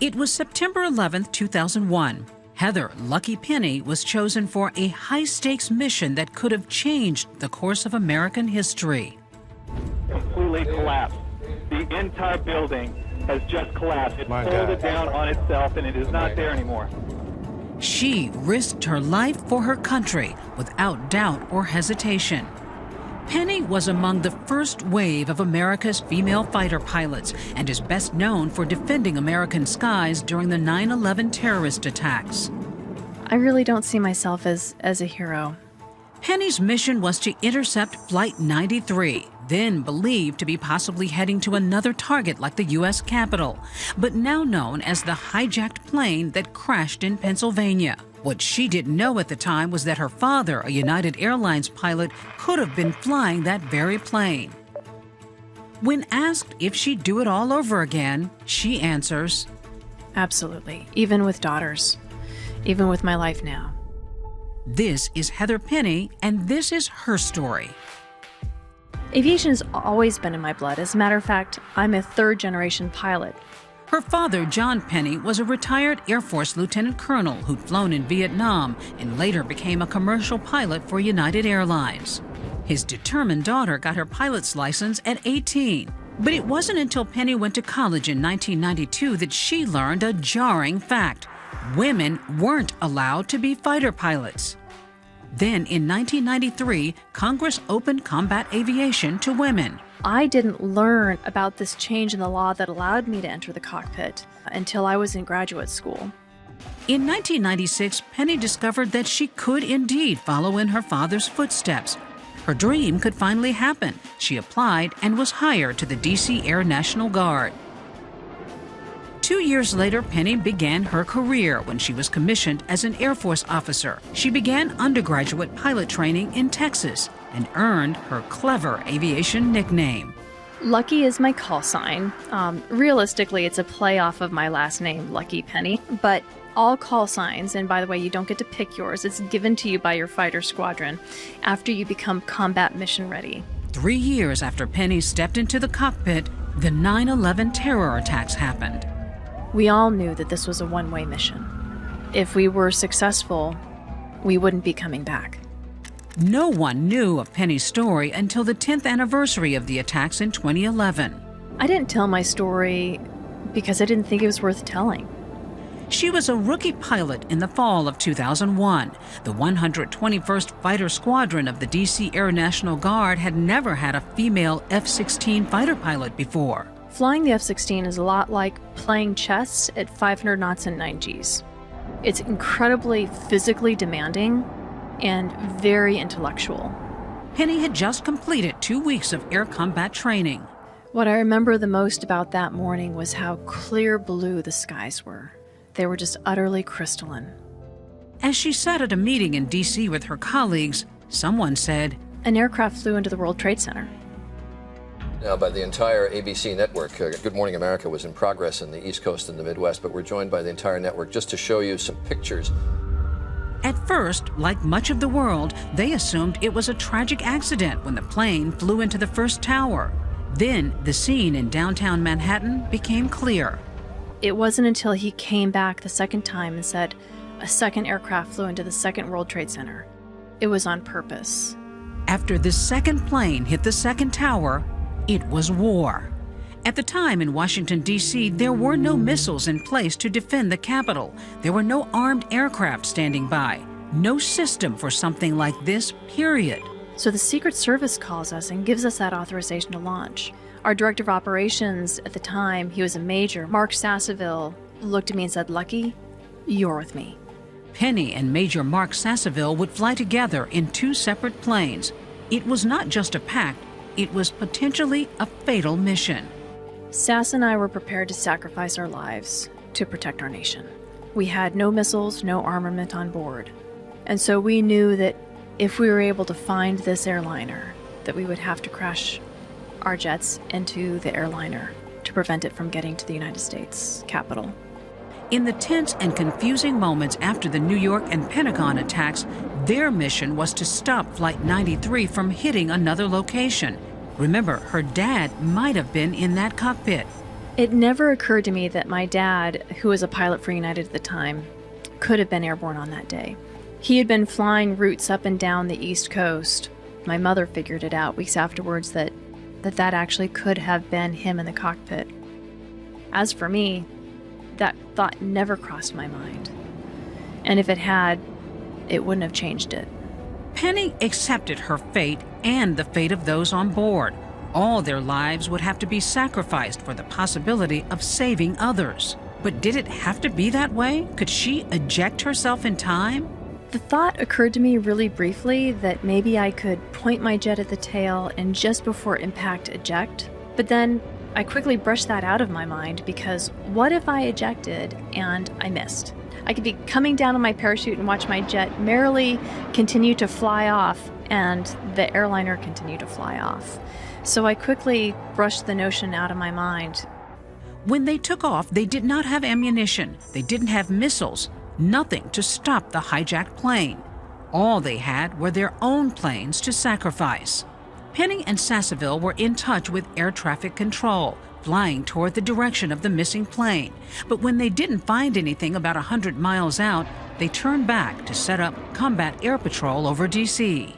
It was September 11, 2001. Heather "Lucky" Penny was chosen for a high-stakes mission that could have changed the course of American history. Completely collapsed. The entire building has just collapsed. It folded down on itself, and it is not there anymore. She risked her life for her country without doubt or hesitation. Penny was among the first wave of America's female fighter pilots and is best known for defending American skies during the 9/11 terrorist attacks. I really don't see myself as a hero. Penny's mission was to intercept Flight 93, then believed to be possibly heading to another target like the U.S. Capitol, but now known as the hijacked plane that crashed in Pennsylvania. What she didn't know at the time was that her father, a United Airlines pilot, could have been flying that very plane. When asked if she'd do it all over again, she answers, Absolutely. Even with daughters. Even with my life now. This is Heather Penny, and this is her story. Aviation has always been in my blood. As a matter of fact, I'm a third-generation pilot. Her father, John Penny, was a retired Air Force lieutenant colonel who'd flown in Vietnam and later became a commercial pilot for United Airlines. His determined daughter got her pilot's license at 18. But it wasn't until Penny went to college in 1992 that she learned a jarring fact. Women weren't allowed to be fighter pilots. Then, in 1993, Congress opened combat aviation to women. I didn't learn about this change in the law that allowed me to enter the cockpit until I was in graduate school. In 1996, Penny discovered that she could indeed follow in her father's footsteps. Her dream could finally happen. She applied and was hired to the D.C. Air National Guard. 2 years later, Penny began her career when she was commissioned as an Air Force officer. She began undergraduate pilot training in Texas and earned her clever aviation nickname. Lucky is my call sign. Realistically, it's a play off of my last name, Lucky Penny. But all call signs, and by the way, you don't get to pick yours, it's given to you by your fighter squadron after you become combat mission ready. 3 years after Penny stepped into the cockpit, the 9/11 terror attacks happened. We all knew that this was a one-way mission. If we were successful, we wouldn't be coming back. No one knew of Penny's story until the 10th anniversary of the attacks in 2011. I didn't tell my story because I didn't think it was worth telling. She was a rookie pilot in the fall of 2001. The 121st Fighter Squadron of the D.C. Air National Guard had never had a female F-16 fighter pilot before. Flying the F-16 is a lot like playing chess at 500 knots and 9 Gs. It's incredibly physically demanding and very intellectual. Penny had just completed 2 weeks of air combat training. What I remember the most about that morning was how clear blue the skies were. They were just utterly crystalline. As she sat at a meeting in D.C. with her colleagues, someone said, An aircraft flew into the World Trade Center. Now, by the entire ABC network, Good Morning America was in progress in the East Coast and the Midwest, but we're joined by the entire network just to show you some pictures. At first, like much of the world, they assumed it was a tragic accident when the plane flew into the first tower. Then, the scene in downtown Manhattan became clear. It wasn't until he came back the second time and said, a second aircraft flew into the second World Trade Center. It was on purpose. After the second plane hit the second tower, it was war. At the time in Washington, D.C., there were no missiles in place to defend the Capitol. There were no armed aircraft standing by. No system for something like this, period. So the Secret Service calls us and gives us that authorization to launch. Our director of operations at the time, he was a major, Mark Sasseville, looked at me and said, Lucky, you're with me. Penny and Major Mark Sasseville would fly together in 2 separate planes. It was not just a pact, it was potentially a fatal mission. Sass and I were prepared to sacrifice our lives to protect our nation. We had no missiles, no armament on board. And so we knew that if we were able to find this airliner, that we would have to crash our jets into the airliner to prevent it from getting to the United States Capitol. In the tense and confusing moments after the New York and Pentagon attacks, their mission was to stop Flight 93 from hitting another location. Remember, her dad might have been in that cockpit. It never occurred to me that my dad, who was a pilot for United at the time, could have been airborne on that day. He had been flying routes up and down the East Coast. My mother figured it out weeks afterwards that actually could have been him in the cockpit. As for me, that thought never crossed my mind. And if it had, it wouldn't have changed it. Penny accepted her fate and the fate of those on board. All their lives would have to be sacrificed for the possibility of saving others. But did it have to be that way? Could she eject herself in time? The thought occurred to me really briefly that maybe I could point my jet at the tail and just before impact eject. But then I quickly brushed that out of my mind because what if I ejected and I missed? I could be coming down on my parachute and watch my jet merrily continue to fly off and the airliner continue to fly off. So I quickly brushed the notion out of my mind. When they took off, they did not have ammunition. They didn't have missiles. Nothing to stop the hijacked plane. All they had were their own planes to sacrifice. Penny and Sasseville were in touch with air traffic control, flying toward the direction of the missing plane. But when they didn't find anything about 100 miles out, they turned back to set up combat air patrol over D.C.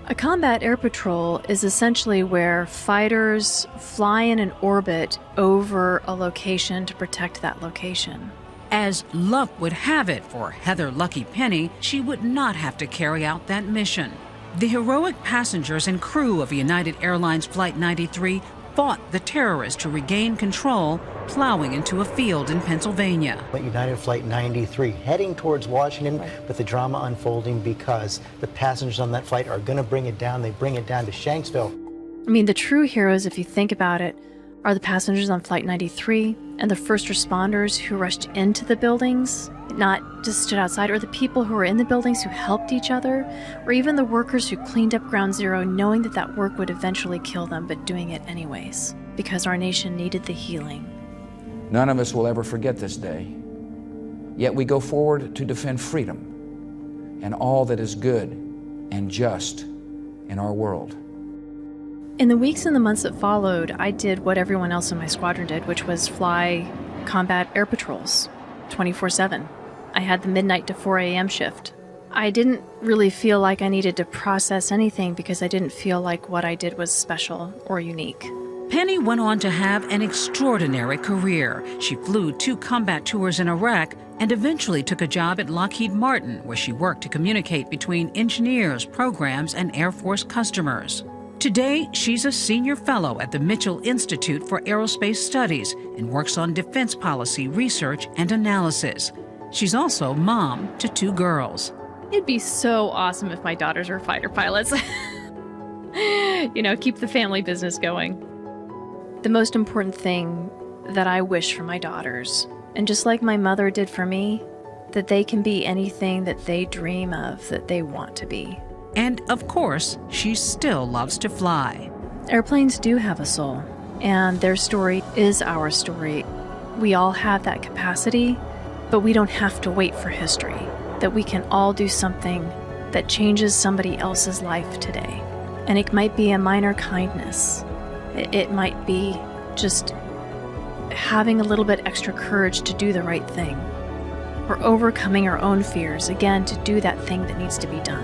A combat air patrol is essentially where fighters fly in an orbit over a location to protect that location. As luck would have it for Heather Lucky Penny, she would not have to carry out that mission. The heroic passengers and crew of United Airlines Flight 93 fought the terrorists to regain control, plowing into a field in Pennsylvania. United Flight 93 heading towards Washington, but the drama unfolding because the passengers on that flight are going to bring it down. They bring it down to Shanksville. I mean, the true heroes, if you think about it, are the passengers on Flight 93 and the first responders who rushed into the buildings, not just stood outside, or the people who were in the buildings who helped each other, or even the workers who cleaned up Ground Zero knowing that that work would eventually kill them, but doing it anyways, because our nation needed the healing. None of us will ever forget this day, yet we go forward to defend freedom and all that is good and just in our world. In the weeks and the months that followed, I did what everyone else in my squadron did, which was fly combat air patrols 24/7. I had the midnight to 4 a.m. shift. I didn't really feel like I needed to process anything because I didn't feel like what I did was special or unique. Penny went on to have an extraordinary career. She flew 2 combat tours in Iraq and eventually took a job at Lockheed Martin, where she worked to communicate between engineers, programs, and Air Force customers. Today, she's a senior fellow at the Mitchell Institute for Aerospace Studies and works on defense policy research and analysis. She's also mom to 2 girls. It'd be so awesome if my daughters were fighter pilots. Keep the family business going. The most important thing that I wish for my daughters, and just like my mother did for me, that they can be anything that they dream of, that they want to be. And of course, she still loves to fly. Airplanes do have a soul, and their story is our story. We all have that capacity, but we don't have to wait for history. That we can all do something that changes somebody else's life today. And it might be a minor kindness. It might be just having a little bit extra courage to do the right thing. Or overcoming our own fears, again, to do that thing that needs to be done.